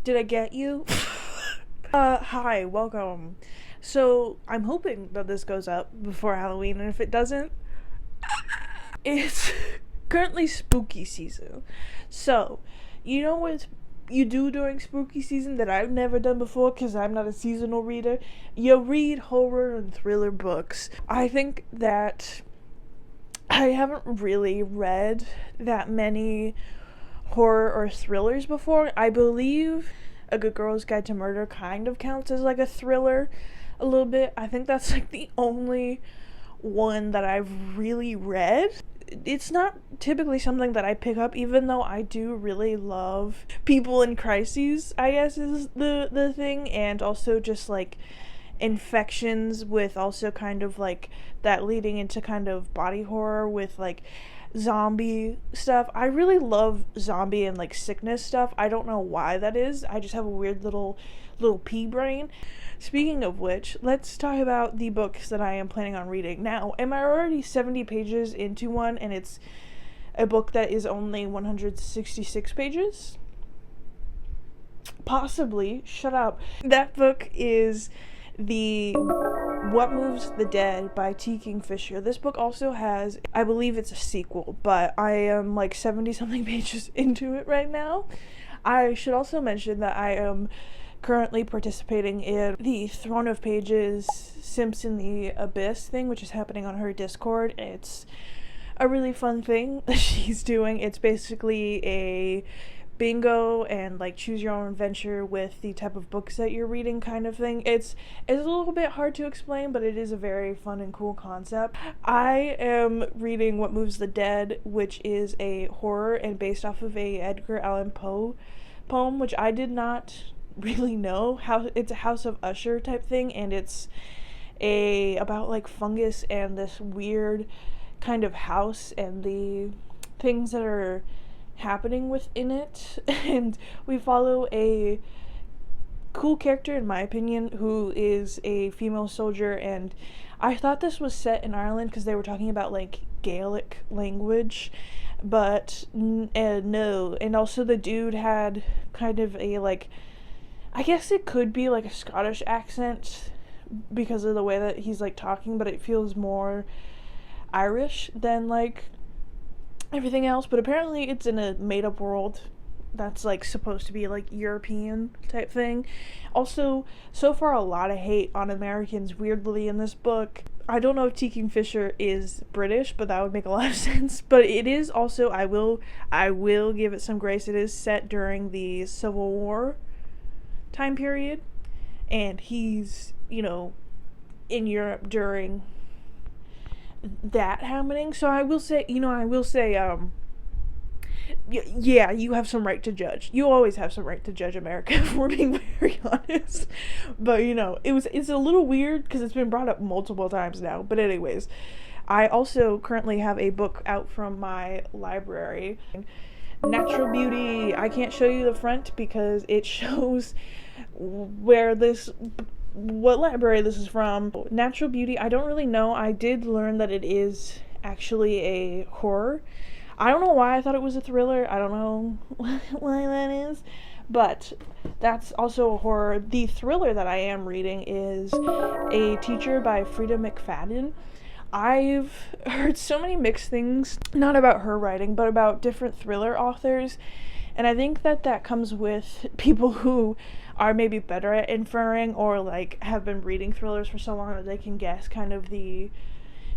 Did I get you? Hi, welcome. So, I'm hoping that this goes up before Halloween, and if it doesn't, it's currently spooky season. So, you know what you do during spooky season that I've never done before because I'm not a seasonal reader? You read horror and thriller books. I think that I haven't really read that many horror or thrillers before. I believe A Good Girl's Guide to Murder kind of counts as like a thriller a little bit. I think that's like the only one that I've really read. It's not typically something that I pick up, even though I do really love people in crises, I guess is the thing, and also just like infections with also kind of like that leading into kind of body horror with like zombie stuff. I really love zombie and like sickness stuff. I don't know why that is. I just have a weird little pea brain. Speaking of which, let's talk about the books that I am planning on reading. Now, am I already 70 pages into one and it's a book that is only 166 pages? Possibly. Shut up. That book is the What Moves the Dead by Kingfisher. This book also has, I believe it's a sequel, but I am like 70 something pages into it right now. I should also mention that I am currently participating in the Throne of Pages Simps in the Abyss thing, which is happening on her Discord. It's a really fun thing that she's doing. It's basically a bingo and like choose your own adventure with the type of books that you're reading kind of thing. It's a little bit hard to explain, but it is a very fun and cool concept. I am reading What Moves the Dead, which is a horror and based off of a Edgar Allan Poe poem, which I did not really know. How it's a House of Usher type thing, and it's about like fungus and this weird kind of house and the things that are happening within it. And we follow a cool character, in my opinion, who is a female soldier, and I thought this was set in Ireland because they were talking about like Gaelic language, but no. And also the dude had kind of a like, I guess it could be like a Scottish accent because of the way that he's like talking, but it feels more Irish than like everything else. But apparently it's in a made-up world that's like supposed to be like European type thing. Also, so far a lot of hate on Americans weirdly in this book. I don't know if Kingfisher is British, but that would make a lot of sense. But it is also, I will give it some grace, it is set during the Civil War time period, and he's, you know, in Europe during that happening. So I will say, yeah, you have some right to judge. You always have some right to judge America, if we're being very honest. But, it's a little weird because it's been brought up multiple times now. But anyways, I also currently have a book out from my library, Natural Beauty. I can't show you the front because it shows what library this is from. Natural Beauty, I don't really know. I did learn that it is actually a horror. I don't know why I thought it was a thriller. I don't know why that is, but that's also a horror. The thriller that I am reading is A Teacher by Freida McFadden. I've heard so many mixed things, not about her writing, but about different thriller authors, and I think that comes with people who are maybe better at inferring or like have been reading thrillers for so long that they can guess kind of the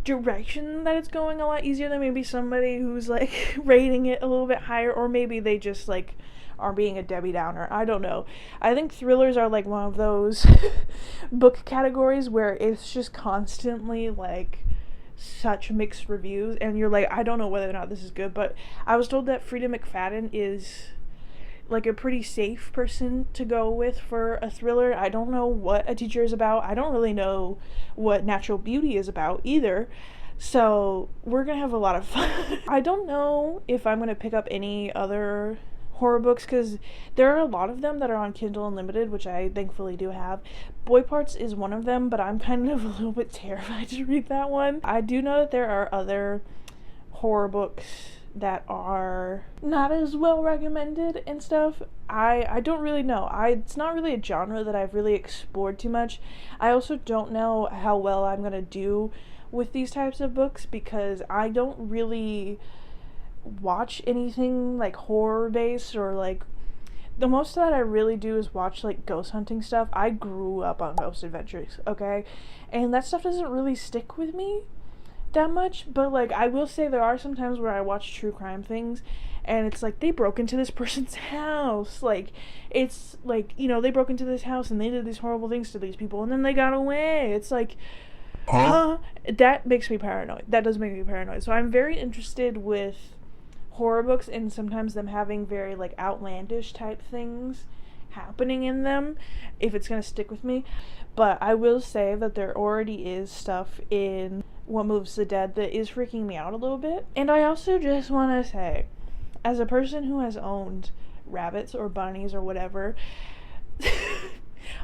direction that it's going a lot easier than maybe somebody who's like rating it a little bit higher, or maybe they just like are being a Debbie Downer. I don't know. I think thrillers are like one of those book categories where it's just constantly like such mixed reviews, and you're like, I don't know whether or not this is good. But I was told that Freida McFadden is like a pretty safe person to go with for a thriller. I don't know what A Teacher is about. I don't really know what Natural Beauty is about either. So we're gonna have a lot of fun. I don't know if I'm gonna pick up any other horror books because there are a lot of them that are on Kindle Unlimited, which I thankfully do have. Boy Parts is one of them, but I'm kind of a little bit terrified to read that one. I do know that there are other horror books that are not as well recommended and stuff. I don't really know. It's not really a genre that I've really explored too much. I also don't know how well I'm gonna do with these types of books because I don't really watch anything like horror based or like the most that I really do is watch like ghost hunting stuff. I grew up on Ghost Adventures, okay? And that stuff doesn't really stick with me that much, but like I will say there are some times where I watch true crime things and it's like they broke into this person's house, like it's like, you know, they broke into this house and they did these horrible things to these people and then they got away. It's like, huh? That makes me paranoid. That does make me paranoid. So I'm very interested with horror books and sometimes them having very like outlandish type things happening in them if it's gonna stick with me. But I will say that there already is stuff in What Moves the Dead that is freaking me out a little bit. And I also just want to say, as a person who has owned rabbits or bunnies or whatever,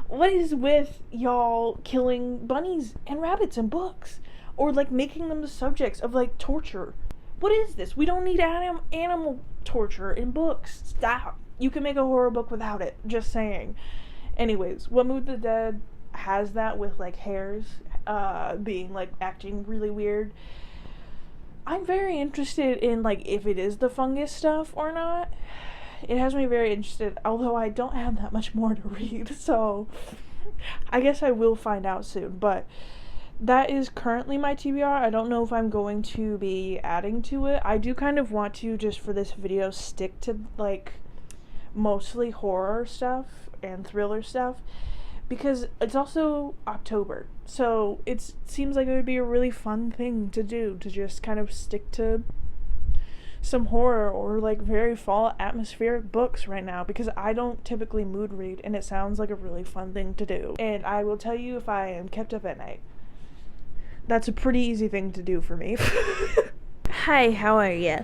what is with y'all killing bunnies and rabbits in books? Or like making them the subjects of like torture? What is this? We don't need animal torture in books. Stop. You can make a horror book without it. Just saying. Anyways, What Moved the Dead has that with like hares being like acting really weird. I'm very interested in like if it is the fungus stuff or not. It has me very interested, although I don't have that much more to read, so I guess I will find out soon. But that is currently my TBR. I don't know if I'm going to be adding to it. I do kind of want to, just for this video, stick to like mostly horror stuff and thriller stuff because it's also October, so it seems like it would be a really fun thing to do, to just kind of stick to some horror or like very fall atmospheric books right now, because I don't typically mood read and it sounds like a really fun thing to do. And I will tell you, if I am kept up at night, that's a pretty easy thing to do for me. Hi, how are ya?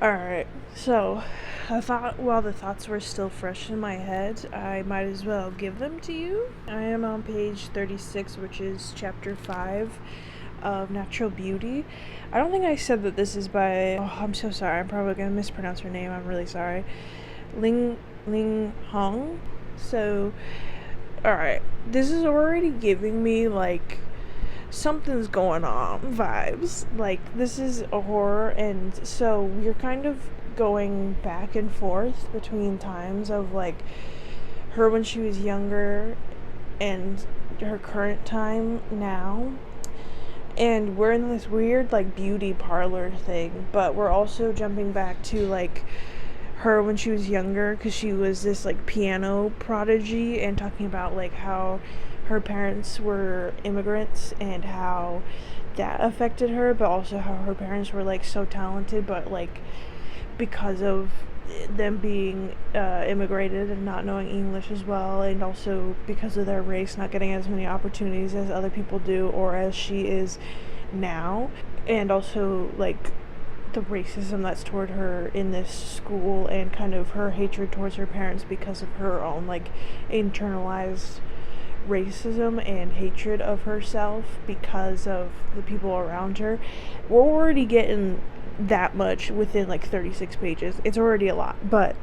Alright, so I thought while the thoughts were still fresh in my head, I might as well give them to you. I am on page 36, which is chapter 5 of Natural Beauty. I don't think I said that this is by, oh, I'm so sorry, I'm probably gonna mispronounce her name, I'm really sorry. Ling Huang. So, alright, this is already giving me like something's going on vibes. Like, this is a horror, and so we're kind of going back and forth between times of like her when she was younger and her current time now, and we're in this weird like beauty parlor thing, but we're also jumping back to like her when she was younger because she was this like piano prodigy, and talking about like how her parents were immigrants and how that affected her, but also how her parents were like so talented, but like because of them being immigrated and not knowing English as well, and also because of their race not getting as many opportunities as other people do, or as she is now, and also like the racism that's toward her in this school, and kind of her hatred towards her parents because of her own like internalized racism and hatred of herself because of the people around her. We're already getting that much within like 36 pages. It's already a lot, but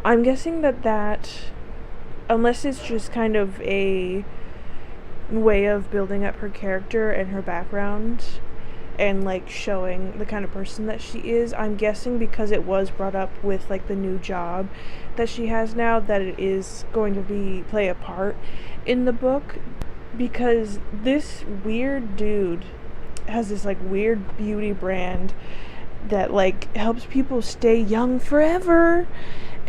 I'm guessing that unless it's just kind of a way of building up her character and her background and like showing the kind of person that she is, I'm guessing because it was brought up with like the new job that she has now, that it is going to play a part in the book, because this weird dude has this like weird beauty brand that like helps people stay young forever,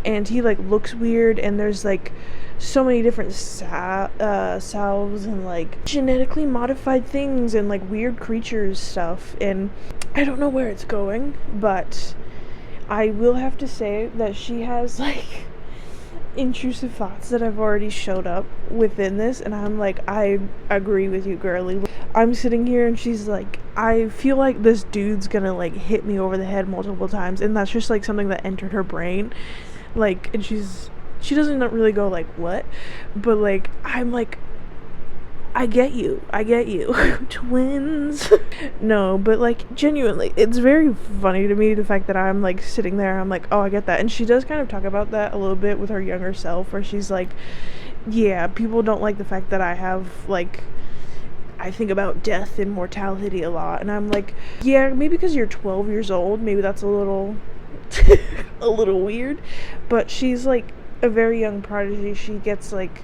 and he like looks weird, and there's like so many different salves and like genetically modified things and like weird creatures stuff, and I don't know where it's going, but I will have to say that she has like intrusive thoughts that have already showed up within this, and I'm like, I agree with you, girly. I'm sitting here and she's like, I feel like this dude's gonna like hit me over the head multiple times, and that's just like something that entered her brain, like, and she doesn't really go like what, but like I'm like, I get you. Twins. No, but like genuinely, it's very funny to me the fact that I'm like sitting there, I'm like, oh, I get that. And she does kind of talk about that a little bit with her younger self, where she's like, yeah, people don't like the fact that I think about death and mortality a lot. And I'm like, yeah, maybe because you're 12 years old, maybe that's a little a little weird. But she's like a very young prodigy. She gets like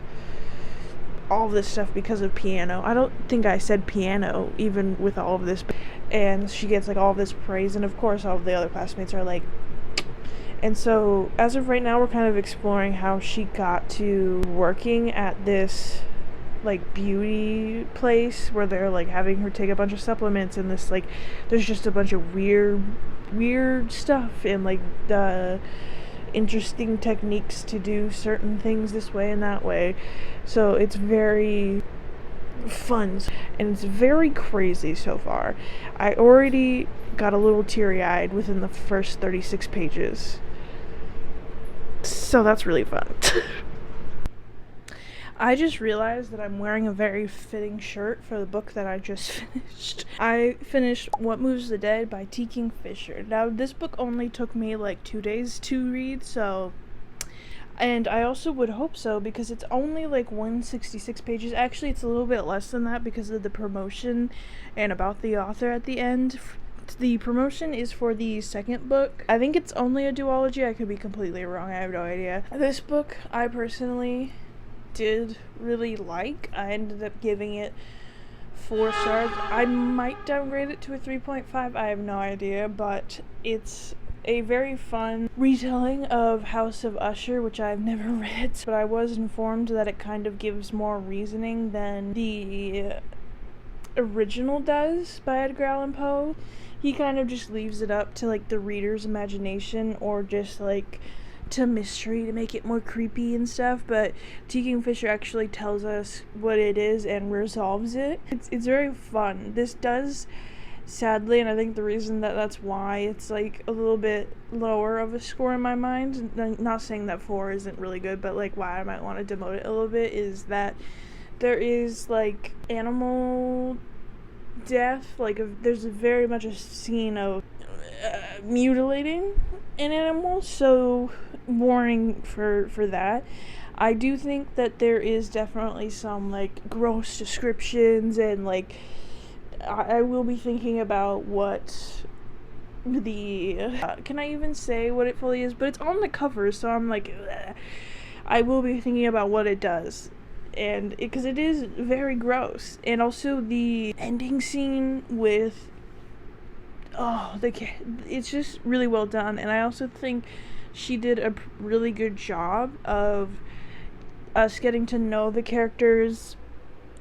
all this stuff because of piano. I don't think I said piano even with all of this, and she gets like all this praise, and of course all of the other classmates are like. And so as of right now, we're kind of exploring how she got to working at this like beauty place where they're like having her take a bunch of supplements, and this like there's just a bunch of weird stuff and like the interesting techniques to do certain things this way and that way. So it's very fun and it's very crazy so far. I already got a little teary-eyed within the first 36 pages. So that's really fun. I just realized that I'm wearing a very fitting shirt for the book that I just finished. I finished What Moves the Dead by Kingfisher. Now, this book only took me like 2 days to read, so... And I also would hope so, because it's only like 166 pages. Actually, it's a little bit less than that because of the promotion and about the author at the end. The promotion is for the second book. I think it's only a duology. I could be completely wrong. I have no idea. This book, I personally did really like. I ended up giving it 4 stars. I might downgrade it to a 3.5. I have no idea, but it's a very fun retelling of House of Usher, which I've never read, but I was informed that it kind of gives more reasoning than the original does by Edgar Allan Poe. He kind of just leaves it up to like the reader's imagination, or just like to mystery to make it more creepy and stuff, but Kingfisher actually tells us what it is and resolves it. It's very fun. This does, sadly, and I think the reason that's why it's like a little bit lower of a score in my mind, not saying that 4 isn't really good, but like why I might want to demote it a little bit, is that there is like animal death. Like there's very much a scene of mutilating an animal, so warning for that. I do think that there is definitely some like gross descriptions, and like I will be thinking about what the can I even say what it fully is, but it's on the cover, so I'm like ugh. I will be thinking about what it does, and because it is very gross. And also the ending scene with it's just really well done, and I also think she did a really good job of us getting to know the characters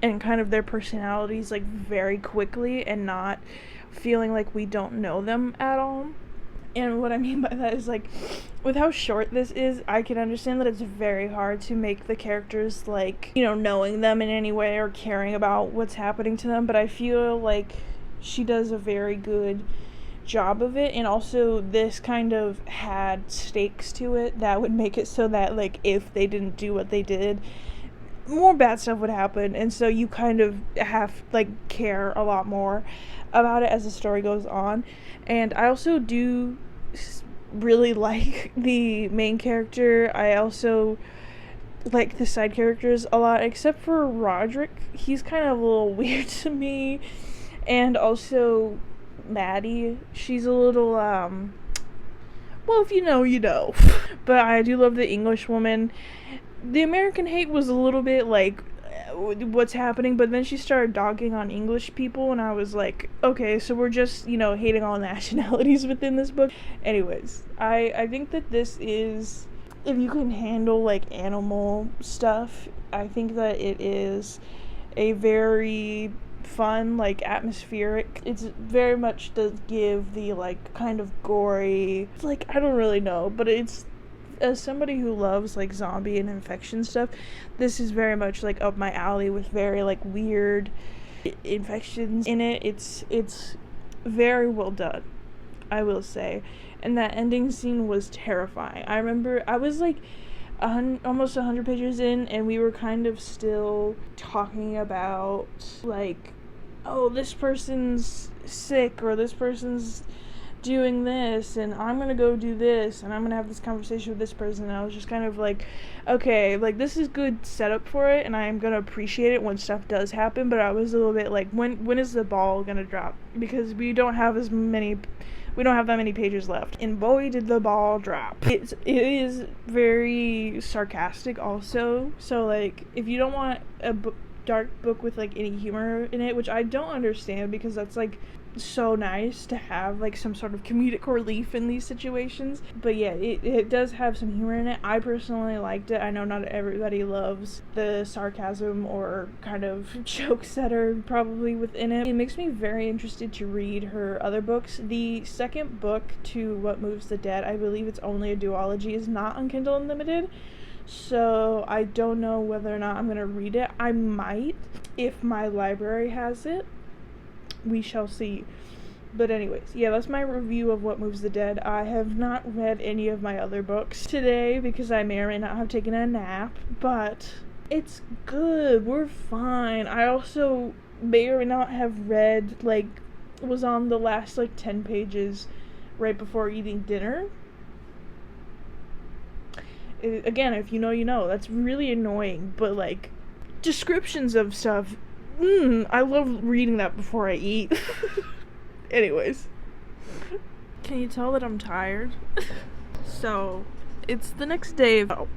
and kind of their personalities like very quickly, and not feeling like we don't know them at all. And what I mean by that is, like, with how short this is, I can understand that it's very hard to make the characters, like, you know, knowing them in any way or caring about what's happening to them, but I feel like she does a very good job of it. And also this kind of had stakes to it that would make it so that, like, if they didn't do what they did, more bad stuff would happen, and so you kind of have like care a lot more about it as the story goes on. And I also do really like the main character. I also like the side characters a lot, except for Roderick. He's kind of a little weird to me. And also Maddie, she's a little well, if you know, you know. But I do love the English woman. The American hate was a little bit like, what's happening? But then she started dogging on English people, and I was like, okay, so we're just, you know, hating all nationalities within this book. Anyways, I think that this is, if you can handle like animal stuff, I think that it is a very fun, like, atmospheric. It's very much does give the like kind of gory, like, I don't really know, but it's, as somebody who loves like zombie and infection stuff, this is very much like up my alley, with very like weird infections in it. It's very well done, I will say. And that ending scene was terrifying. I remember I was like, almost 100 pages in, and we were kind of still talking about, like, oh, this person's sick, or this person's doing this, and I'm gonna go do this, and I'm gonna have this conversation with this person, and I was just kind of like, okay, like, this is good setup for it, and I'm gonna appreciate it when stuff does happen, but I was a little bit like, when is the ball gonna drop? Because we don't have that many pages left, and boy, did the ball drop. It is very sarcastic also, so, like, if you don't want a dark book with, like, any humor in it, which I don't understand, because that's, like, so nice to have, like, some sort of comedic relief in these situations. But yeah, it does have some humor in it. I personally liked it. I know not everybody loves the sarcasm or kind of jokes that are probably within it. It makes me very interested to read her other books. The second book to What Moves the Dead, I believe it's only a duology, is not on Kindle Unlimited, so I don't know whether or not I'm gonna read it. I might, if my library has it. We shall see. But anyways, yeah, that's my review of What Moves the Dead. I have not read any of my other books today because I may or may not have taken a nap, but it's good. We're fine. I also may or may not have read, like, was on the last, like, 10 pages right before eating dinner. Again, if you know, you know. That's really annoying, but, like, descriptions of stuff, I love reading that before I eat. Anyways. Can you tell that I'm tired? So, it's the next day of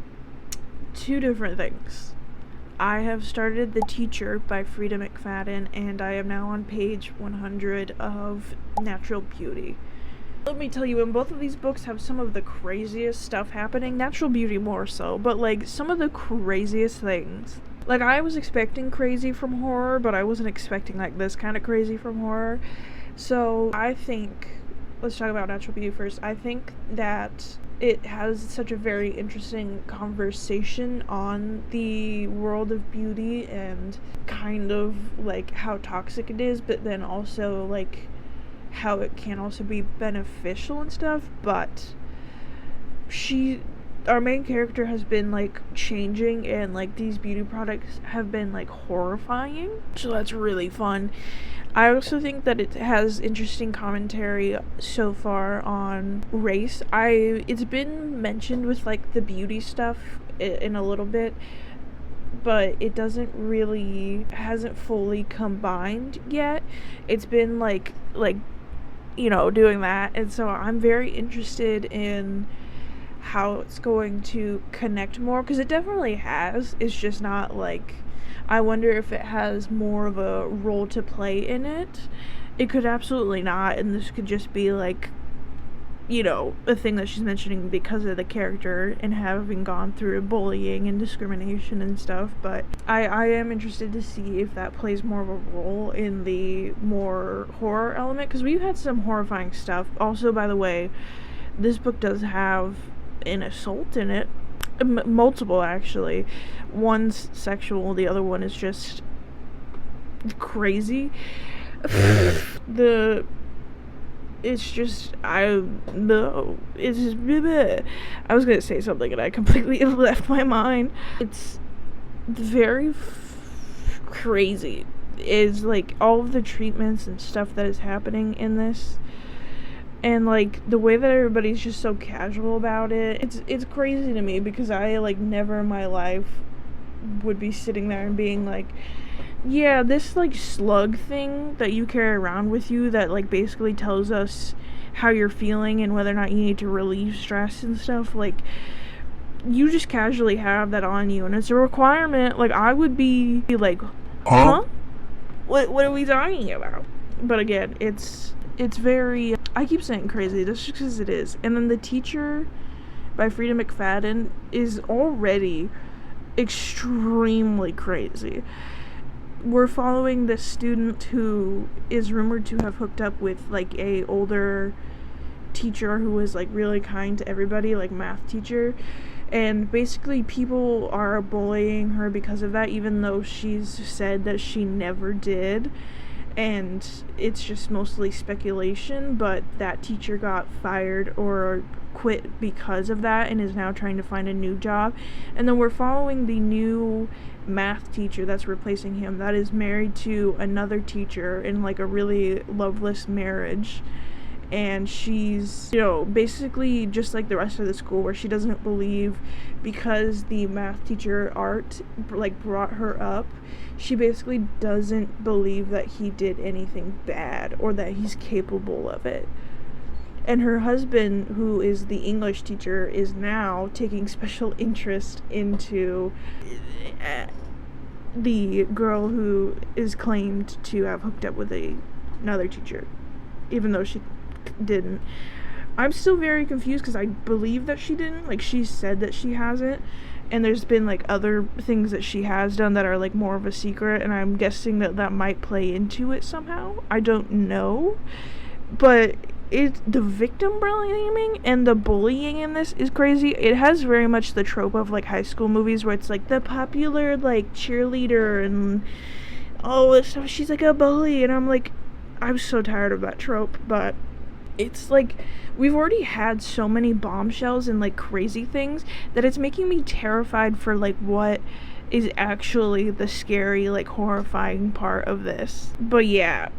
two different things. I have started The Teacher by Freida McFadden, and I am now on page 100 of Natural Beauty. Let me tell you, and both of these books have some of the craziest stuff happening. Natural Beauty more so, but, like, some of the craziest things. Like, I was expecting crazy from horror, but I wasn't expecting, like, this kind of crazy from horror. So, I think, let's talk about Natural Beauty first. I think that it has such a very interesting conversation on the world of beauty and kind of, like, how toxic it is, but then also, like, how it can also be beneficial and stuff. But our main character has been, like, changing, and, like, these beauty products have been, like, horrifying, so that's really fun. I also think that it has interesting commentary so far on race. It's been mentioned with, like, the beauty stuff in a little bit, but it hasn't fully combined yet. It's been, like, you know, doing that, and so I'm very interested in how it's going to connect more, because it definitely has. It's just not, like, I wonder if it has more of a role to play in it. It could absolutely not, and this could just be, like, you know, a thing that she's mentioning because of the character and having gone through bullying and discrimination and stuff. But I am interested to see if that plays more of a role in the more horror element, because we've had some horrifying stuff. Also, by the way, this book does have an assault in it. Multiple, actually. One's sexual, the other one is just crazy. It's just, I was gonna say something and I completely left my mind. It's very crazy. Is, like, all of the treatments and stuff that is happening in this, and, like, the way that everybody's just so casual about it, it's crazy to me, because I, like, never in my life would be sitting there and being like, yeah, this, like, slug thing that you carry around with you that, like, basically tells us how you're feeling and whether or not you need to relieve stress and stuff, like, you just casually have that on you, and it's a requirement. Like, I would be like, huh? What are we talking about? But again, it's very, I keep saying crazy, just because it is. And then The Teacher by Freida McFadden is already extremely crazy. We're following this student who is rumored to have hooked up with, like, a older teacher who was, like, really kind to everybody, like, math teacher, and basically people are bullying her because of that, even though she's said that she never did. and it's just mostly speculation, but that teacher got fired or quit because of that and is now trying to find a new job. And then we're following the new math teacher that's replacing him, that is married to another teacher in like a really loveless marriage. And she's, basically just like the rest of the school, where she doesn't believe, because the math teacher, Art, like brought her up, she basically doesn't believe that he did anything bad or that he's capable of it. And her husband, who is the English teacher, is now taking special interest into the girl who is claimed to have hooked up with another teacher, even though she didn't. I'm still very confused because I believe that she didn't. Like, she said that she hasn't, and there's been like other things that she has done that are like more of a secret, and I'm guessing that might play into it somehow. I don't know, but the victim blaming and the bullying in this is crazy. It has very much the trope of like high school movies where it's like the popular like cheerleader and all this stuff. She's like a bully, and I'm like, I'm so tired of that trope. But it's like we've already had so many bombshells and like crazy things that it's making me terrified for like what is actually the scary, like horrifying part of this. But yeah,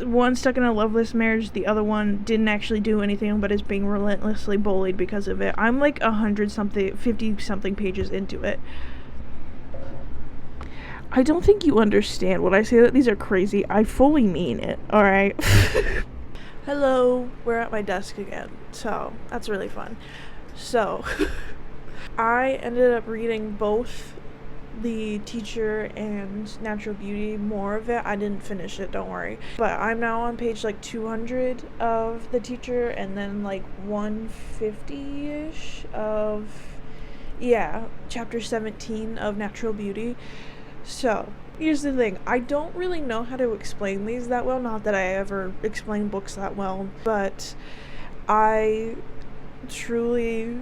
one stuck in a loveless marriage, the other one didn't actually do anything but is being relentlessly bullied because of it. I'm like 50 something pages into it. I don't think you understand when I say that these are crazy. I fully mean it, alright? Hello, we're at my desk again, so that's really fun. So, I ended up reading both The Teacher and Natural Beauty, more of it. I didn't finish it, don't worry. But I'm now on page like 200 of The Teacher, and then like 150-ish of, chapter 17 of Natural Beauty. So, here's the thing. I don't really know how to explain these that well. Not that I ever explain books that well, but I truly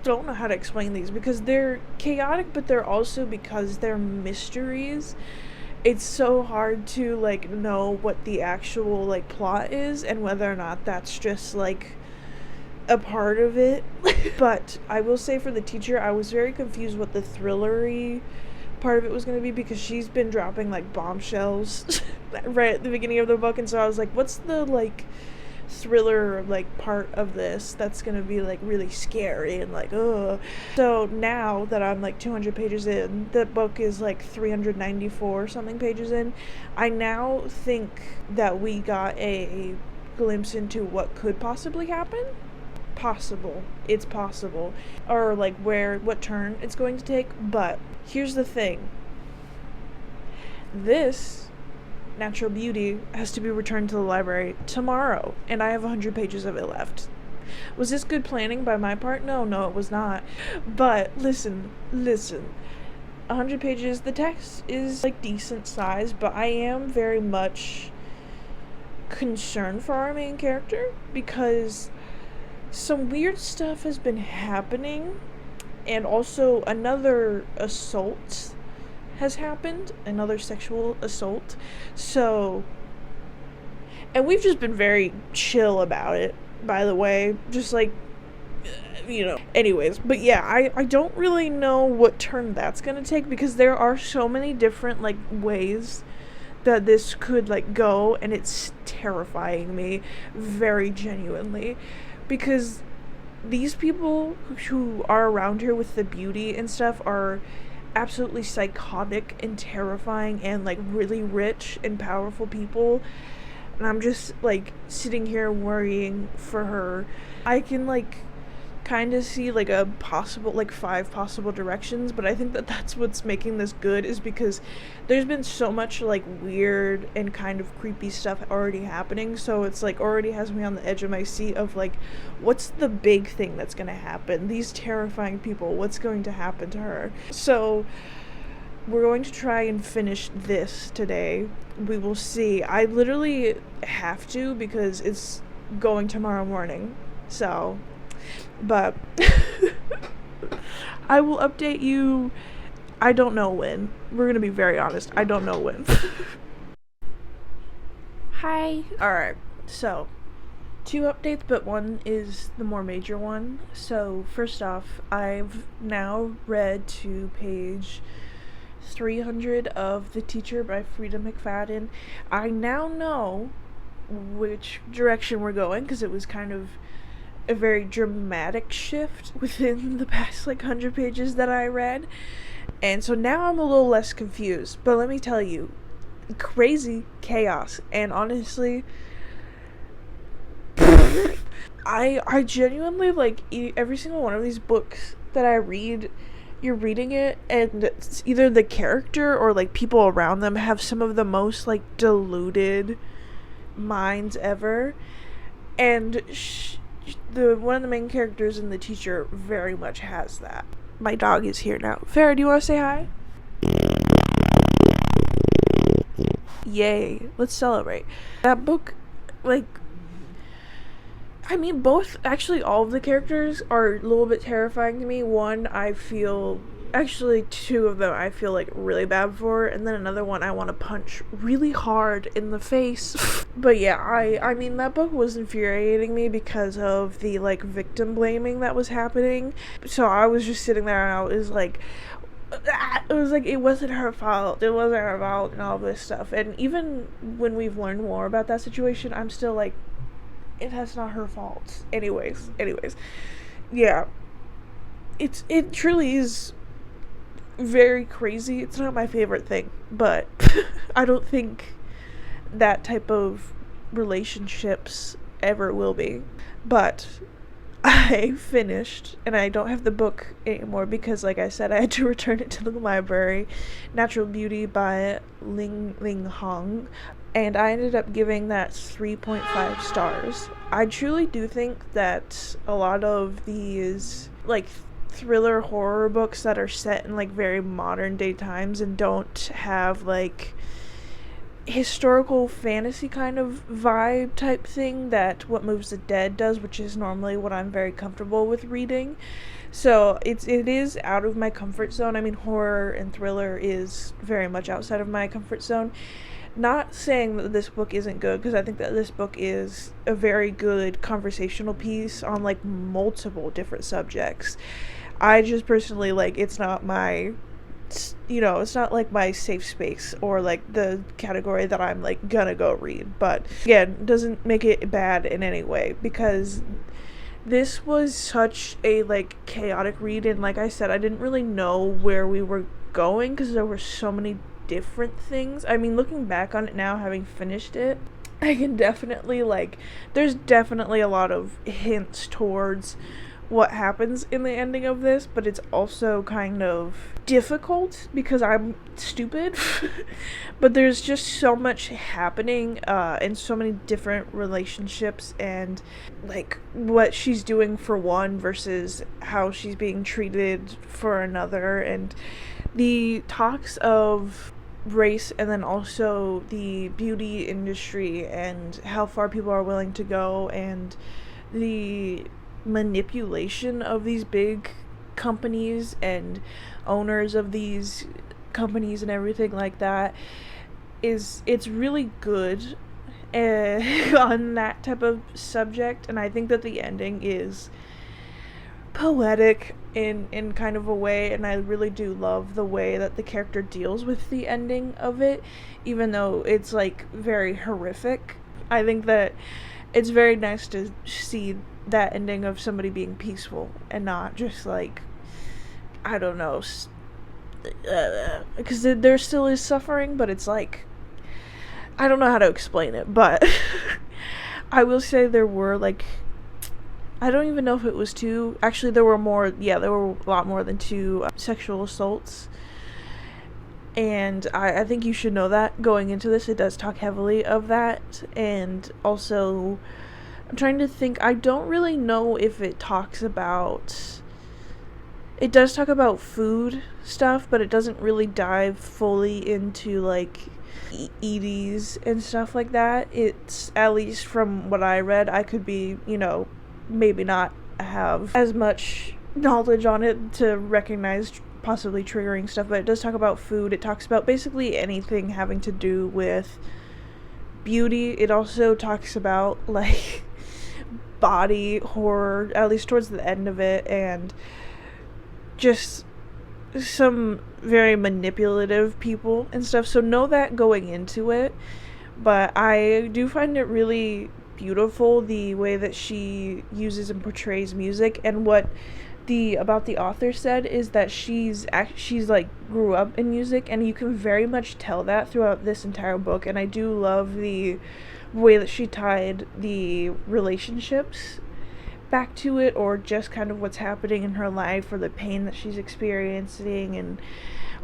don't know how to explain these because they're chaotic, but they're also, because they're mysteries, it's so hard to like know what the actual like plot is and whether or not that's just like a part of it. But I will say, for The Teacher, I was very confused what the thrillery part of it was going to be, because she's been dropping like bombshells right at the beginning of the book, and so I was like, what's the like thriller like part of this that's gonna be like really scary and like ugh. So now that I'm like 200 pages in, the book is like 394 something pages in, I now think that we got a glimpse into what could possibly happen. It's possible, or like what turn it's going to take. But here's the thing, this Natural Beauty has to be returned to the library tomorrow, and I have 100 pages of it left. Was this good planning by my part? No, it was not. But listen, 100 pages, the text is like decent size, but I am very much concerned for our main character because some weird stuff has been happening, and also another assault has happened, another sexual assault. So, and we've just been very chill about it, by the way, just like, anyways. But yeah, I don't really know what turn that's gonna take, because there are so many different like ways that this could like go, and it's terrifying me very genuinely, because these people who are around her with the beauty and stuff are absolutely psychotic and terrifying and like really rich and powerful people, and I'm just like sitting here worrying for her. I can like kind of see like a possible, like 5 possible directions, but I think that that's what's making this good, is because there's been so much like weird and kind of creepy stuff already happening, so it's like already has me on the edge of my seat of like, what's the big thing that's gonna happen? These terrifying people, what's going to happen to her? So we're going to try and finish this today. We will see. I literally have to, because it's going tomorrow morning, so but I will update you. I don't know when. We're gonna be very honest. I don't know when. Hi. Alright, so 2 updates, but one is the more major one. So, first off, I've now read to page 300 of The Teacher by Freida McFadden. I now know which direction we're going because it was kind of a very dramatic shift within the past 100 pages that I read. And so now I'm a little less confused. But let me tell you, crazy chaos. And honestly, I genuinely every single one of these books that I read, you're reading it and it's either the character or people around them have some of the most deluded minds ever. And one of the main characters in The Teacher very much has that. My dog is here now. Farrah, do you want to say hi? Yay, let's celebrate. That book, all of the characters are a little bit terrifying to me. Two of them I feel really bad for, and then another one I want to punch really hard in the face. But yeah, I mean, that book was infuriating me because of the victim blaming that was happening. So I was just sitting there and I was it wasn't her fault, and all this stuff. And even when we've learned more about that situation, I'm still that's not her fault. Anyways, yeah, it truly is very crazy. It's not my favorite thing, but I don't think that type of relationships ever will be. But I finished, and I don't have the book anymore because, like I said, I had to return it to the library. Natural Beauty by Ling Huang, and I ended up giving that 3.5 stars. I truly do think that a lot of these thriller horror books that are set in very modern day times and don't have historical fantasy kind of vibe type thing that What Moves the Dead does, which is normally what I'm very comfortable with reading. So it is out of my comfort zone. I mean, horror and thriller is very much outside of my comfort zone. Not saying that this book isn't good, because I think that this book is a very good conversational piece on multiple different subjects. I just personally it's not my, it's not my safe space or the category that I'm gonna go read. But again, it doesn't make it bad in any way, because this was such a chaotic read, and like I said, I didn't really know where we were going because there were so many different things. I mean, looking back on it now, having finished it, I can definitely there's definitely a lot of hints towards what happens in the ending of this, but it's also kind of difficult because I'm stupid. But there's just so much happening and so many different relationships, and what she's doing for one versus how she's being treated for another, and the talks of race, and then also the beauty industry and how far people are willing to go, and the manipulation of these big companies and owners of these companies and everything like that. It's really good on that type of subject, and I think that the ending is poetic in kind of a way, and I really do love the way that the character deals with the ending of it, even though it's very horrific. I think that it's very nice to see that ending of somebody being peaceful and not just I don't know, because there still is suffering, but it's I don't know how to explain it, but I will say there were I don't even know if it was 2. Actually, there were more. Yeah, there were a lot more than 2 sexual assaults. And I think you should know that going into this. It does talk heavily of that. And also, I'm trying to think. I don't really know if it talks about... It does talk about food stuff, but it doesn't really dive fully into, EDs and stuff like that. It's, at least from what I read, I could be, maybe not have as much knowledge on it to recognize possibly triggering stuff, but it does talk about food. It talks about basically anything having to do with beauty. It also talks about like body horror, at least towards the end of it, and just some very manipulative people and stuff. So know that going into it. But I do find it really beautiful the way that she uses and portrays music. And what the author said is that she's like grew up in music, and you can very much tell that throughout this entire book. And I do love the way that she tied the relationships back to it, or just kind of what's happening in her life or the pain that she's experiencing, and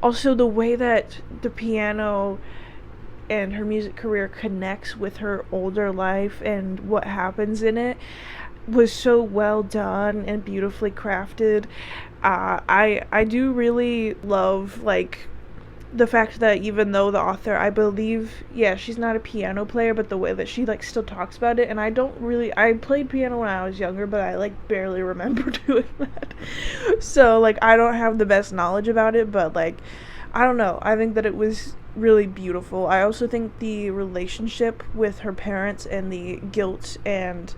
also the way that the piano and her music career connects with her older life and what happens in it was so well done and beautifully crafted. I do really love like the fact that even though the author, I believe, she's not a piano player, but the way that she like still talks about it, and I played piano when I was younger, but I like barely remember doing that. So like I don't have the best knowledge about it, but like I don't know, I think that it was really beautiful. I also think the relationship with her parents and the guilt and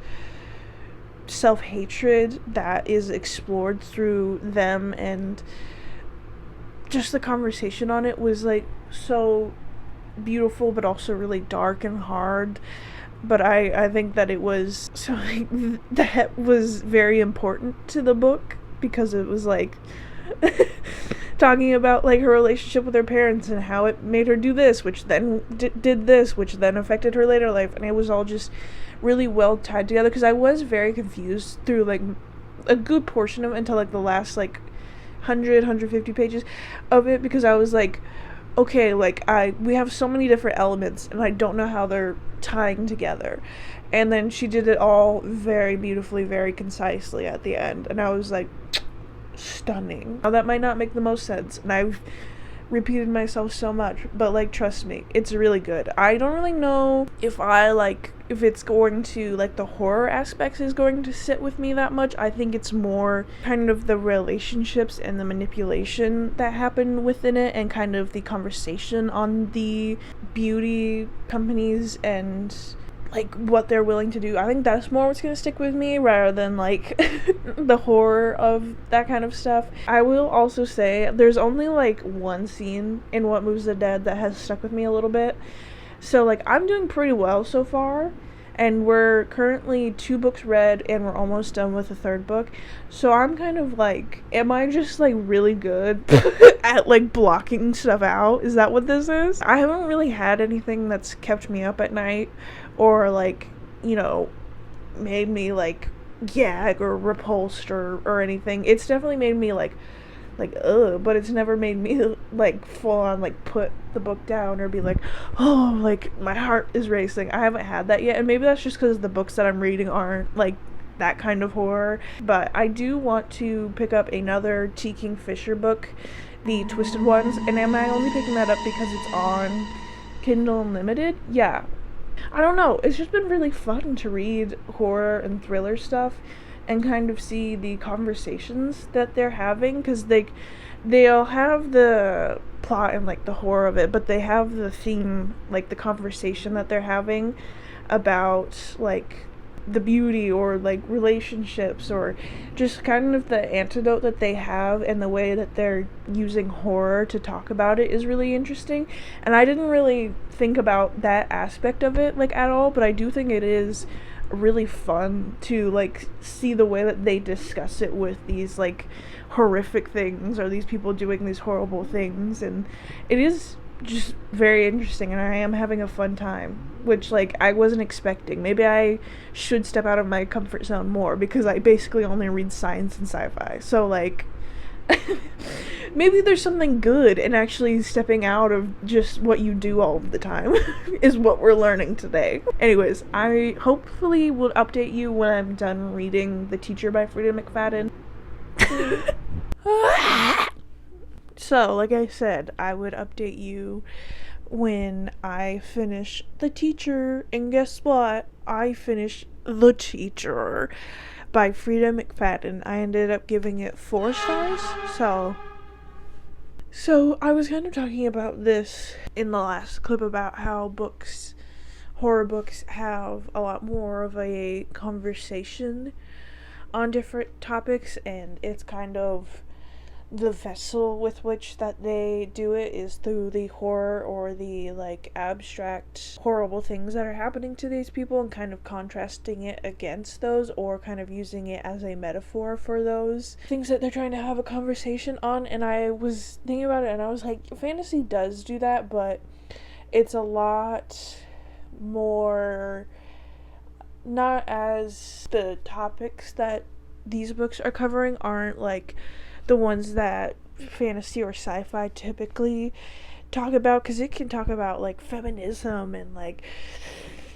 self-hatred that is explored through them, and just the conversation on it was like so beautiful, but also really dark and hard. But I think that it was so like, that was very important to the book, because it was like talking about like her relationship with her parents and how it made her do this, which then did this, which then affected her later life. And it was all just really well tied together, because I was very confused through like a good portion of it until like the last like 150 pages of it, because I was like, okay, like we have so many different elements and I don't know how they're tying together. And then she did it all very beautifully, very concisely at the end, and I was like, stunning. Now that might not make the most sense, and I've repeated myself so much, but like trust me, it's really good. I don't really know if it's going to like the horror aspects is going to sit with me that much. I think it's more kind of the relationships and the manipulation that happen within it, and kind of the conversation on the beauty companies and like what they're willing to do. I think that's more what's gonna stick with me rather than like the horror of that kind of stuff. I will also say there's only like one scene in What Moves the Dead that has stuck with me a little bit. So like I'm doing pretty well so far, and we're currently 2 books read and we're almost done with the 3rd book. So I'm kind of like, am I just like really good at like blocking stuff out? Is that what this is? I haven't really had anything that's kept me up at night or like, you know, made me like gag or repulsed or anything. It's definitely made me like ugh, but it's never made me like full on like put the book down or be like, oh, like my heart is racing. I haven't had that yet, and maybe that's just because the books that I'm reading aren't like that kind of horror. But I do want to pick up another T. Kingfisher book, The Twisted Ones, and am I only picking that up because it's on Kindle Unlimited? Yeah, I don't know, it's just been really fun to read horror and thriller stuff and kind of see the conversations that they're having, because they'll have the plot and like the horror of it, but they have the theme, like the conversation that they're having about like the beauty or like relationships, or just kind of the antidote that they have, and the way that they're using horror to talk about it is really interesting. And I didn't really think about that aspect of it like at all, but I do think it is really fun to like see the way that they discuss it with these like horrific things, or these people doing these horrible things, and it is just very interesting, and I am having a fun time, which like I wasn't expecting. Maybe I should step out of my comfort zone more, because I basically only read science and sci-fi, so like maybe there's something good in actually stepping out of just what you do all of the time is what we're learning today. Anyways, I hopefully will update you when I'm done reading The Teacher by Freida McFadden. So, like I said, I would update you when I finish The Teacher, and guess what? I finished The Teacher by Freida McFadden. I ended up giving it 4 stars, so I was kind of talking about this in the last clip about how books horror books have a lot more of a conversation on different topics, and it's kind of the vessel with which that they do it is through the horror or the like abstract horrible things that are happening to these people, and kind of contrasting it against those, or kind of using it as a metaphor for those things that they're trying to have a conversation on. And I was thinking about it and I was like, fantasy does do that, but it's a lot more, not as the topics that these books are covering aren't like the ones that fantasy or sci-fi typically talk about, because it can talk about like feminism and like,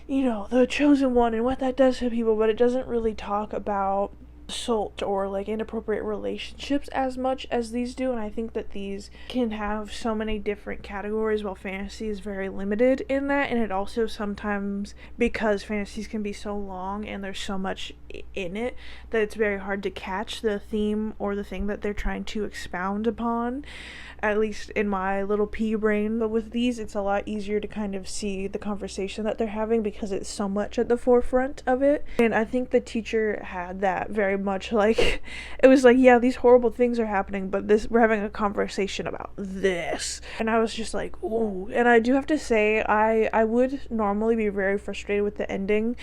you know, the chosen one and what that does to people, but it doesn't really talk about assault or like inappropriate relationships as much as these do. And I think that these can have so many different categories, while fantasy is very limited in that. And it also sometimes, because fantasies can be so long and there's so much in it, that it's very hard to catch the theme or the thing that they're trying to expound upon, at least in my little pea brain. But with these, it's a lot easier to kind of see the conversation that they're having, because it's so much at the forefront of it. And I think the teacher had that very much, like, it was like, yeah, these horrible things are happening, but we're having a conversation about this. And I was just like, ooh. And I do have to say, I would normally be very frustrated with the ending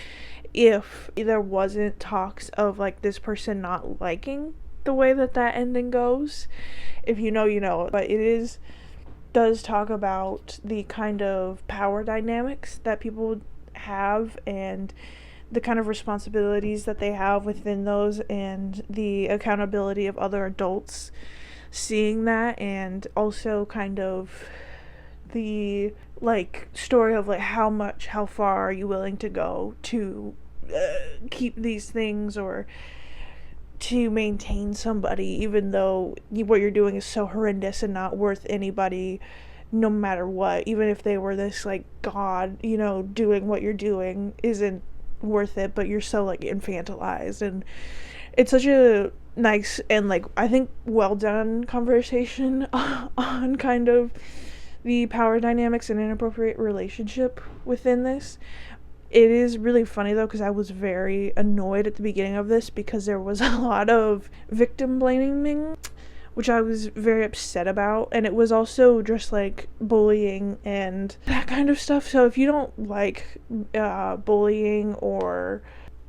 if there wasn't talks of like this person not liking the way that ending goes. If you know, you know. But it does talk about the kind of power dynamics that people have, and the kind of responsibilities that they have within those, and the accountability of other adults seeing that, and also kind of the like story of like how far are you willing to go to keep these things, or to maintain somebody, even though what you're doing is so horrendous and not worth anybody, no matter what. Even if they were this like god, you know, doing what you're doing isn't worth it, but you're so like infantilized. And it's such a nice and like, I think, well done conversation on kind of the power dynamics and inappropriate relationship within this. It is really funny though, because I was very annoyed at the beginning of this, because there was a lot of victim blaming, which I was very upset about. And it was also just like bullying and that kind of stuff. So if you don't like bullying or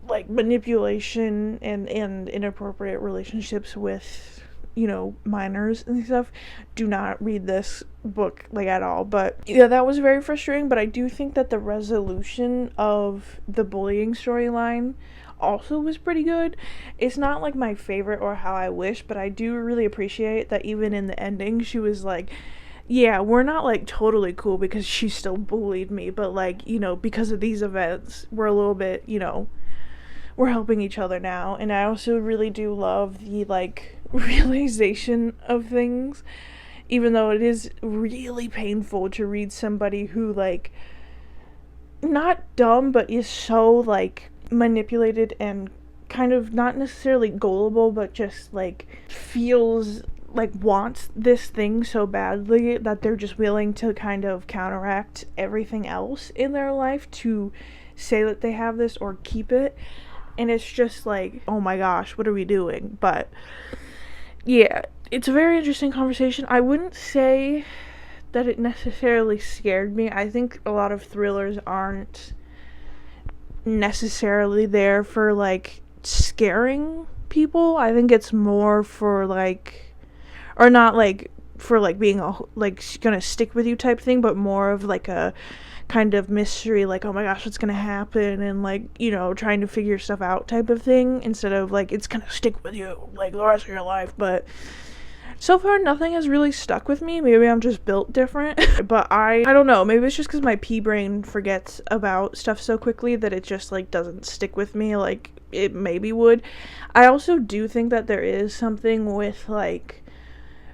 like manipulation and inappropriate relationships with, you know, minors and stuff, do not read this book like at all. But yeah, that was very frustrating. But I do think that the resolution of the bullying storyline also was pretty good. It's not like my favorite or how I wish, but I do really appreciate that even in the ending she was like, yeah, we're not like totally cool because she still bullied me, but like, you know, because of these events we're a little bit, you know, we're helping each other now. And I also really do love the like realization of things, even though it is really painful to read somebody who like, not dumb, but is so like manipulated and kind of not necessarily gullible, but just like feels like wants this thing so badly that they're just willing to kind of counteract everything else in their life to say that they have this or keep it. And it's just like, oh my gosh, what are we doing? But yeah, it's a very interesting conversation. I wouldn't say that it necessarily scared me. I think a lot of thrillers aren't necessarily there for like scaring people. I think it's more for like, or not like for like being a like gonna stick with you type thing, but more of like a kind of mystery, like, oh my gosh, what's gonna happen, and like, you know, trying to figure stuff out type of thing, instead of like it's gonna stick with you like the rest of your life. But so far nothing has really stuck with me. Maybe I'm just built different. But I don't know, maybe it's just because my pea brain forgets about stuff so quickly that it just like doesn't stick with me like it maybe would. I also do think that there is something with like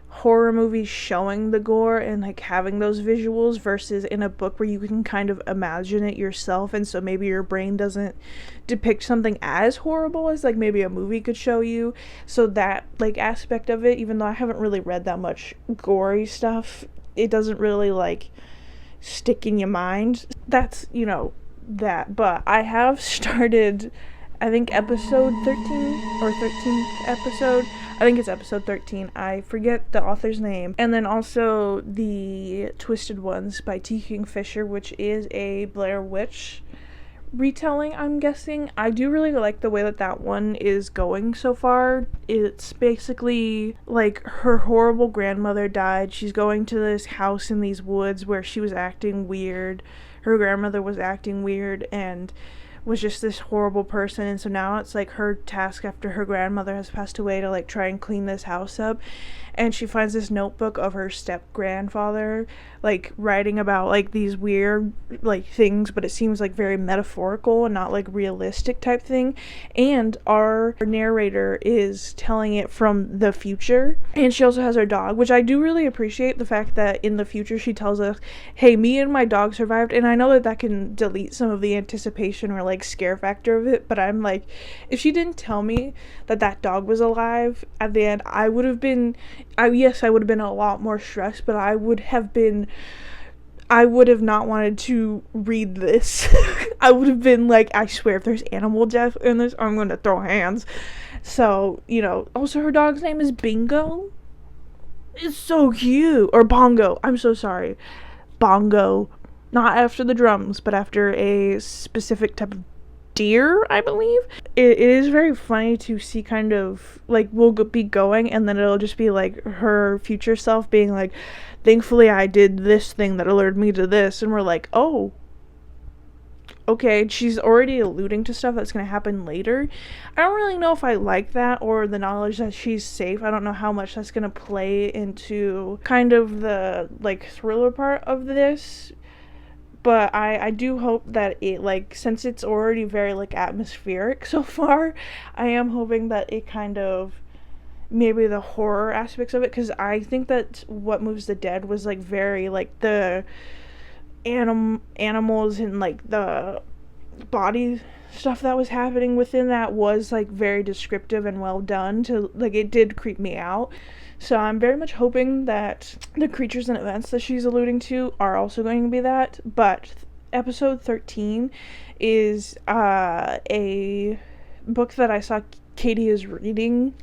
horror movies showing the gore and like having those visuals versus in a book where you can kind of imagine it yourself, and so maybe your brain doesn't depict something as horrible as like maybe a movie could show you. So that like aspect of it, even though I haven't really read that much gory stuff, it doesn't really like stick in your mind. That's, you know, that. But I have started, I think, episode 13 or 13th episode. I think it's episode 13. I forget the author's name. And then also the Twisted Ones by Kingfisher, which is a Blair Witch retelling, I'm guessing. I do really like the way that one is going so far. It's basically like her horrible grandmother died. She's going to this house in these woods where she was acting weird. Her grandmother was acting weird and was just this horrible person, and so now it's like her task after her grandmother has passed away to like try and clean this house up. And she finds this notebook of her step grandfather like writing about like these weird like things, but it seems like very metaphorical and not like realistic type thing. And our narrator is telling it from the future, and she also has her dog, which I do really appreciate the fact that in the future she tells us, hey, me and my dog survived. And I know that can delete some of the anticipation or like scare factor of it, but I'm like, if she didn't tell me that dog was alive at the end, I would have been a lot more stressed, but I would have not wanted to read this. I would have been like, I swear if there's animal death in this, I'm going to throw hands. So, also her dog's name is Bingo. It's so cute. Or Bongo. I'm so sorry. Bongo. Not after the drums, but after a specific type of deer, I believe. It is very funny to see kind of like we'll be going and then it'll just be like her future self being like, thankfully I did this thing that alerted me to this, and we're like, oh, okay. She's already alluding to stuff that's going to happen later. I don't really know if I like that, or the knowledge that she's safe. I don't know how much that's going to play into kind of the like thriller part of this. But I do hope that it, like, since it's already very, like, atmospheric so far, I am hoping that it kind of, maybe the horror aspects of it, because I think that What Moves the Dead was, like, very, like, the animals and, like, the body stuff that was happening within that was, like, very descriptive and well done to, like, it did creep me out. So I'm very much hoping that the creatures and events that she's alluding to are also going to be that. But episode 13 is a book that I saw Katie is reading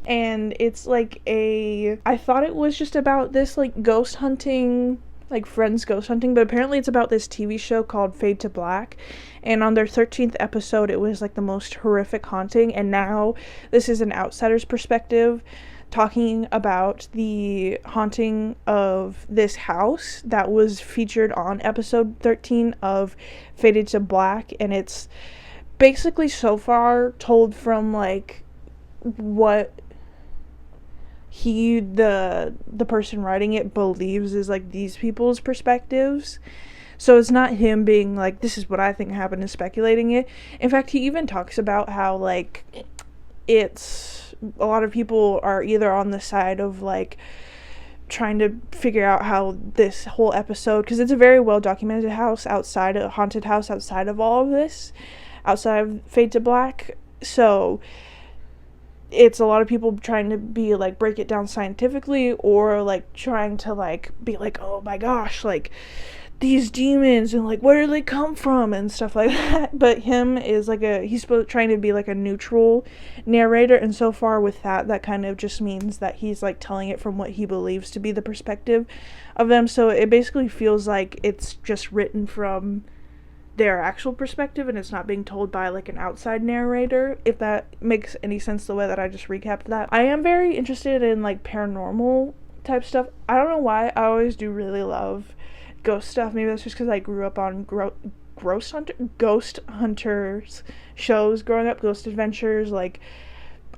and it's like I thought it was just about this like ghost hunting, like friends ghost hunting, but apparently it's about this TV show called Fade to Black, and on their 13th episode it was like the most horrific haunting, and now this is an outsider's perspective talking about the haunting of this house that was featured on episode 13 of Faded to Black, and it's basically so far told from like what the person writing it believes is like these people's perspectives. So it's not him being like, this is what I think happened and speculating it. In fact, he even talks about how like it's a lot of people are either on the side of like trying to figure out how this whole episode, because it's a very well documented house outside, a haunted house outside of all of this, outside of Fade to Black. So it's a lot of people trying to be like break it down scientifically, or like trying to like be like, oh my gosh, like these demons and like where do they come from and stuff like that. But him is like he's trying to be like a neutral narrator, and so far with that kind of just means that he's like telling it from what he believes to be the perspective of them. So it basically feels like it's just written from their actual perspective and it's not being told by like an outside narrator, if that makes any sense the way that I just recapped that. I am very interested in like paranormal type stuff. I don't know why, I always do really love ghost stuff. Maybe that's just because I grew up on ghost hunters shows growing up, Ghost Adventures, like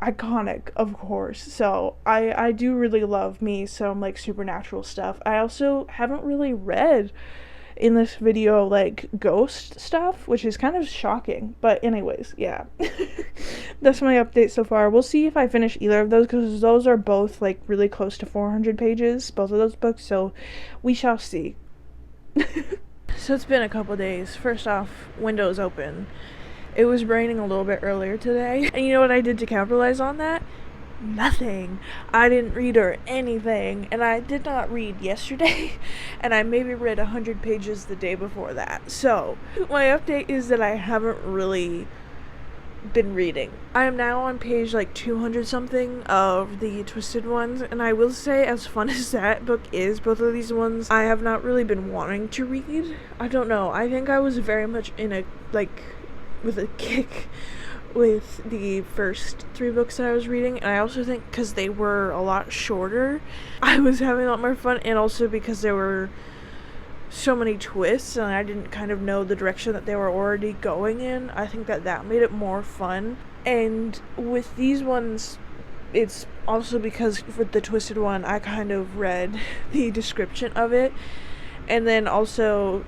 iconic, of course. So I do really love me some like supernatural stuff. I also haven't really read in this video like ghost stuff, which is kind of shocking, but anyways, yeah. That's my update so far. We'll see if I finish either of those, because those are both like really close to 400 pages, both of those books, so we shall see. So it's been a couple days. First off, windows open. It was raining a little bit earlier today, and you know what I did to capitalize on that? nothing. I didn't read her anything, and I did not read yesterday, and I maybe read 100 pages the day before that. So, my update is that I haven't really been reading. I am now on page like 200 something of the Twisted Ones, and I will say, as fun as that book is, both of these ones I have not really been wanting to read. I don't know, I think I was very much in a, like, with a kick with the first 3 books that I was reading, and I also think because they were a lot shorter, I was having a lot more fun, and also because there were so many twists and I didn't kind of know the direction that they were already going in. I think that made it more fun. And with these ones, it's also because with the Twisted one, I kind of read the description of it, and then also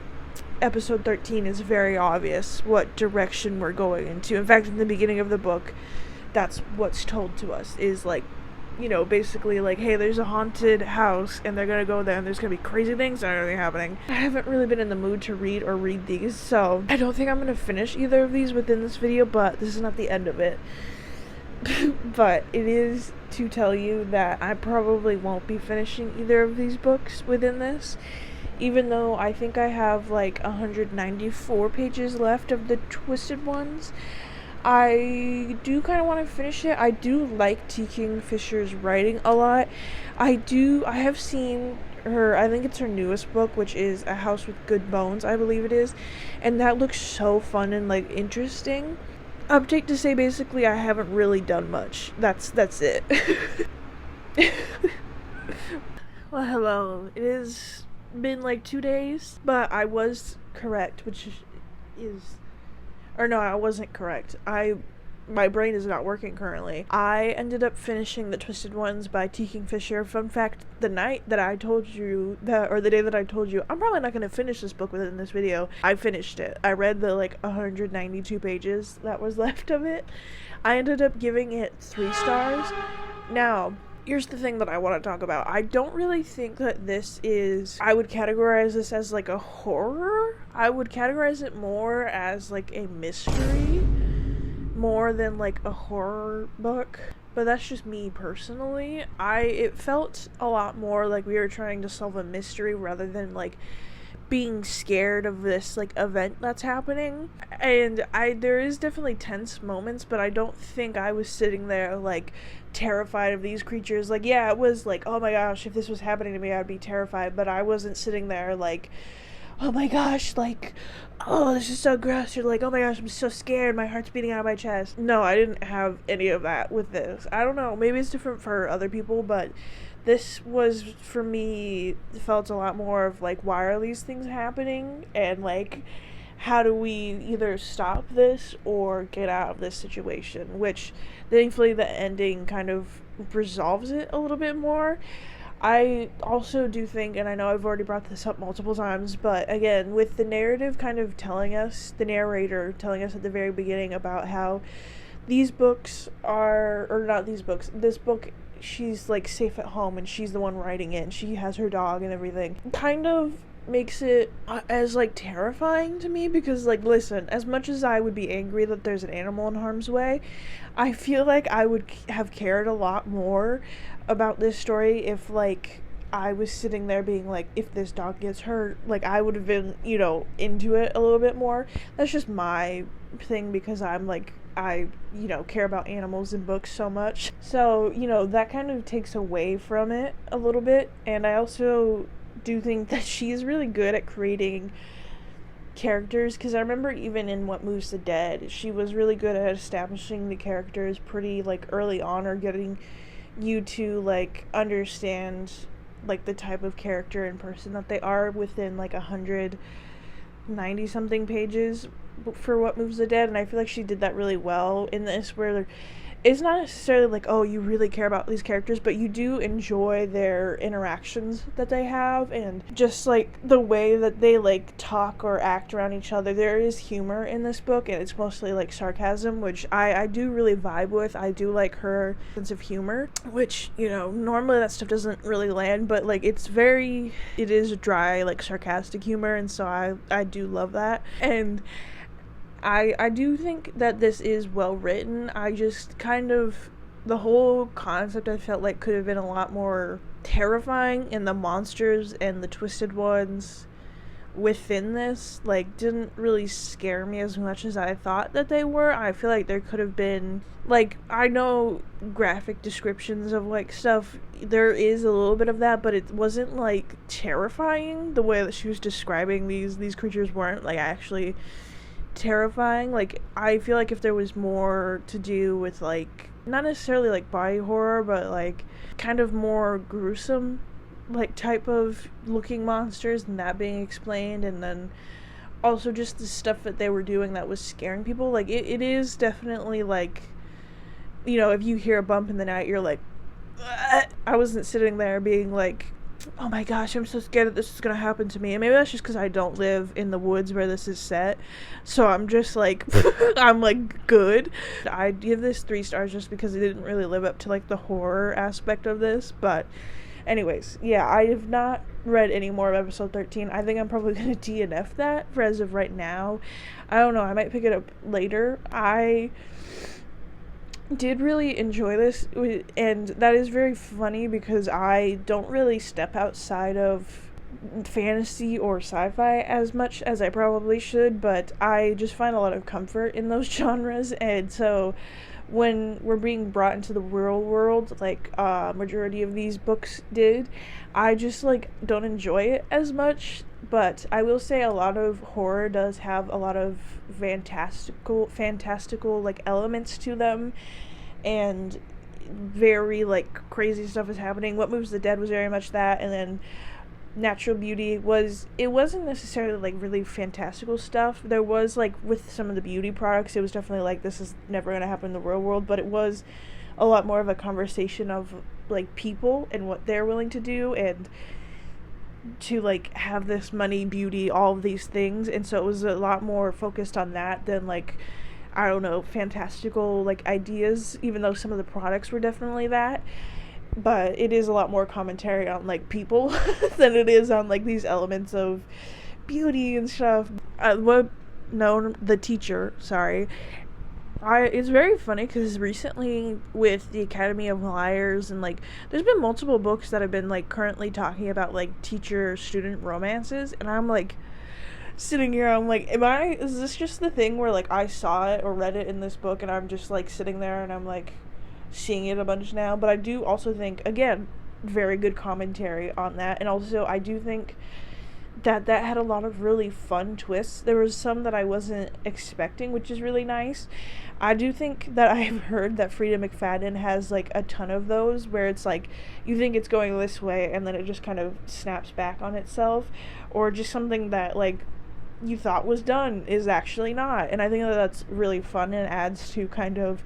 episode 13 is very obvious what direction we're going into. In fact, in the beginning of the book, that's what's told to us, is like, you know, basically like, hey, there's a haunted house and they're gonna go there and there's gonna be crazy things that are gonna be happening. I haven't really been in the mood to read these, so I don't think I'm gonna finish either of these within this video, but this is not the end of it. But it is to tell you that I probably won't be finishing either of these books within this, even though I think I have like 194 pages left of the Twisted Ones. I do kind of want to finish it. I do like Kingfisher's writing a lot. I have seen her, I think it's her newest book, which is A House with Good Bones, I believe it is, and that looks so fun and like interesting. Update to say, basically, I haven't really done much. That's it. Well, hello. It has been like 2 days, but I was correct, which is, or no, I wasn't correct. My brain is not working currently. I ended up finishing The Twisted Ones by Kingfisher. Fun fact, the night that I told you that, or the day that I told you, I'm probably not going to finish this book within this video, I finished it. I read the like 192 pages that was left of it. I ended up giving it 3 stars. Now, here's the thing that I want to talk about. I don't really think that this is, I would categorize this as like a horror. I would categorize it more as like a mystery, more than like a horror book. But that's just me personally. It felt a lot more like we were trying to solve a mystery rather than like being scared of this like event that's happening. And there is definitely tense moments, but I don't think I was sitting there like terrified of these creatures. Like, yeah, it was like, oh my gosh, if this was happening to me, I'd be terrified, but I wasn't sitting there like, oh my gosh, like, oh, this is so gross, or like, oh my gosh, I'm so scared, my heart's beating out of my chest. No, I didn't have any of that with this. I don't know, maybe it's different for other people, but this was, for me, felt a lot more of like, why are these things happening, and like, how do we either stop this or get out of this situation, which thankfully the ending kind of resolves it a little bit more. I also do think, and I know I've already brought this up multiple times, but again, with the narrative kind of telling us, the narrator telling us at the very beginning about how these books are, or not these books, this book, she's like safe at home and she's the one writing it and she has her dog and everything, kind of makes it as like terrifying to me, because like, listen, as much as I would be angry that there's an animal in harm's way, I feel like I would have cared a lot more about this story if like I was sitting there being like, if this dog gets hurt, like I would have been, you know, into it a little bit more. That's just my thing, because I'm like, I, you know, care about animals in books so much. So, you know, that kind of takes away from it a little bit. And I also do think that she's really good at creating characters, because I remember even in What Moves the Dead, she was really good at establishing the characters pretty like early on, or getting you to like understand like the type of character and person that they are within like 190 something pages for What Moves the Dead. And I feel like she did that really well in this, where it's not necessarily like, oh, you really care about these characters, but you do enjoy their interactions that they have, and just like the way that they like talk or act around each other. There is humor in this book, and it's mostly like sarcasm, which I do really vibe with. I do like her sense of humor, which, you know, normally that stuff doesn't really land, but like it is dry, like sarcastic humor, and so I do love that. And I do think that this is well written. I just kind of the whole concept I felt like could have been a lot more terrifying, and the monsters and the twisted ones within this like didn't really scare me as much as I thought that they were. I feel like there could have been, like, I know graphic descriptions of like stuff, there is a little bit of that, but it wasn't like terrifying. The way that she was describing these creatures weren't like actually terrifying. Like, I feel like if there was more to do with like not necessarily like body horror, but like kind of more gruesome like type of looking monsters, and that being explained, and then also just the stuff that they were doing that was scaring people. Like, it is definitely like, you know, if you hear a bump in the night, you're like, "Ugh." I wasn't sitting there being like, oh my gosh, I'm so scared that this is gonna happen to me. And maybe that's just because I don't live in the woods where this is set, so I'm just like I'm like good. I'd give this 3 stars just because it didn't really live up to like the horror aspect of this. But anyways, yeah, I have not read any more of episode 13. I think I'm probably going to DNF that for as of right now. I don't know, I might pick it up later. I did really enjoy this, and that is very funny because I don't really step outside of fantasy or sci-fi as much as I probably should, but I just find a lot of comfort in those genres, and so when we're being brought into the real world, like majority of these books did, I just like don't enjoy it as much. But I will say a lot of horror does have a lot of fantastical like elements to them, and very like crazy stuff is happening. What Moves the Dead was very much that, and then Natural Beauty wasn't necessarily like really fantastical stuff. There was like with some of the beauty products, it was definitely like this is never going to happen in the real world, but it was a lot more of a conversation of like people and what they're willing to do and to like have this money, beauty, all of these things. And so it was a lot more focused on that than like, I don't know, fantastical like ideas, even though some of the products were definitely that. But it is a lot more commentary on like people than it is on like these elements of beauty and stuff. The teacher, sorry. It's very funny because recently with the Academy of Liars and like there's been multiple books that have been like currently talking about like teacher-student romances, and I'm like sitting here, I'm like, is this just the thing where like I saw it or read it in this book and I'm just like sitting there and I'm like seeing it a bunch now? But I do also think, again, very good commentary on that, and also I do think that had a lot of really fun twists. There was some that I wasn't expecting, which is really nice. I do think that I've heard that Freida McFadden has like a ton of those where it's like you think it's going this way and then it just kind of snaps back on itself, or just something that like you thought was done is actually not. And I think that that's really fun and adds to kind of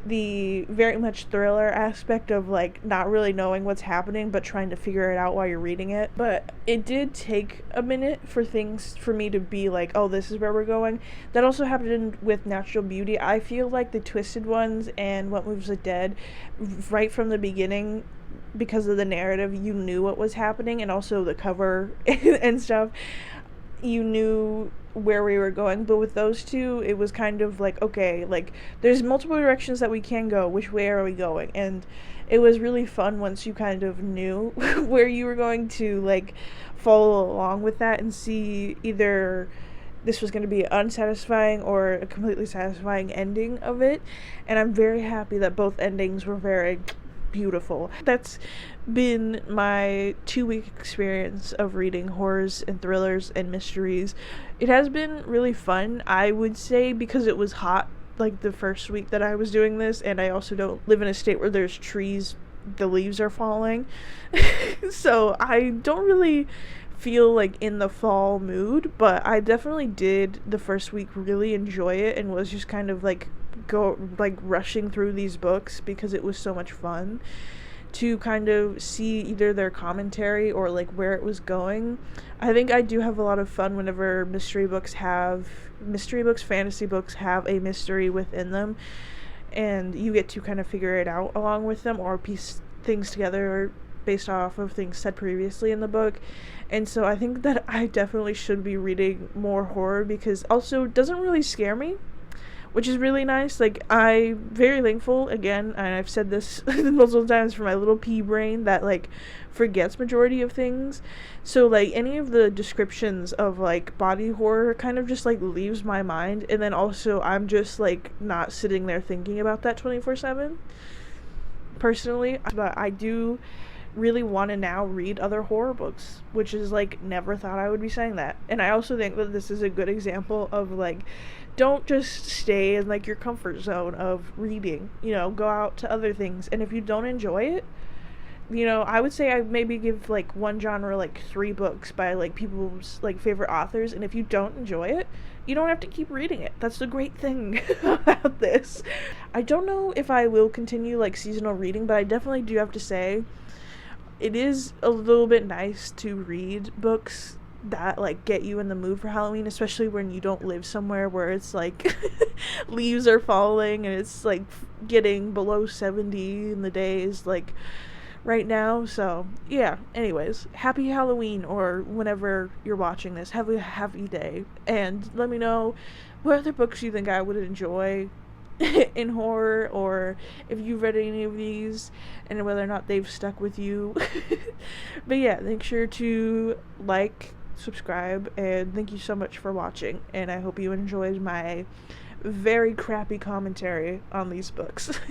the very much thriller aspect of like not really knowing what's happening but trying to figure it out while you're reading it. But it did take a minute for things for me to be like, oh, this is where we're going. That also happened with Natural Beauty. I feel like the Twisted Ones and What Moves the Dead, right from the beginning, because of the narrative, you knew what was happening, and also the cover and stuff, you knew where we were going. But with those two, it was kind of like, okay, like there's multiple directions that we can go, which way are we going? And it was really fun once you kind of knew where you were going to like follow along with that and see either this was going to be unsatisfying or a completely satisfying ending of it. And I'm very happy that both endings were very beautiful. That's been my 2-week experience of reading horrors and thrillers and mysteries. It has been really fun, I would say, because it was hot like the first week that I was doing this, and I also don't live in a state where there's trees, the leaves are falling. So I don't really feel like in the fall mood, but I definitely did the first week really enjoy it and was just kind of like rushing through these books because it was so much fun to kind of see either their commentary or like where it was going. I think I do have a lot of fun whenever fantasy books have a mystery within them, and you get to kind of figure it out along with them or piece things together based off of things said previously in the book. And so I think that I definitely should be reading more horror, because also it doesn't really scare me, which is really nice. Like, I'm very thankful, again, and I've said this multiple times, for my little pea brain that, like, forgets majority of things. So, like, any of the descriptions of, like, body horror kind of just, like, leaves my mind, and then also I'm just, like, not sitting there thinking about that 24/7, personally. But I do really want to now read other horror books, which is, like, never thought I would be saying that. And I also think that this is a good example of, like, don't just stay in, like, your comfort zone of reading, go out to other things. And if you don't enjoy it, I would say I maybe give, like, one genre, like, 3 books by, like, people's, like, favorite authors, and if you don't enjoy it, you don't have to keep reading it. That's the great thing about this. I don't know if I will continue, like, seasonal reading, but I definitely do have to say it is a little bit nice to read books that, like, get you in the mood for Halloween, especially when you don't live somewhere where it's, like, leaves are falling and it's, like, getting below 70 in the days, like, right now. So, yeah, anyways, happy Halloween, or whenever you're watching this, have a happy day, and let me know what other books you think I would enjoy in horror, or if you've read any of these and whether or not they've stuck with you. But yeah, make sure to like, subscribe, and thank you so much for watching, and I hope you enjoyed my very crappy commentary on these books.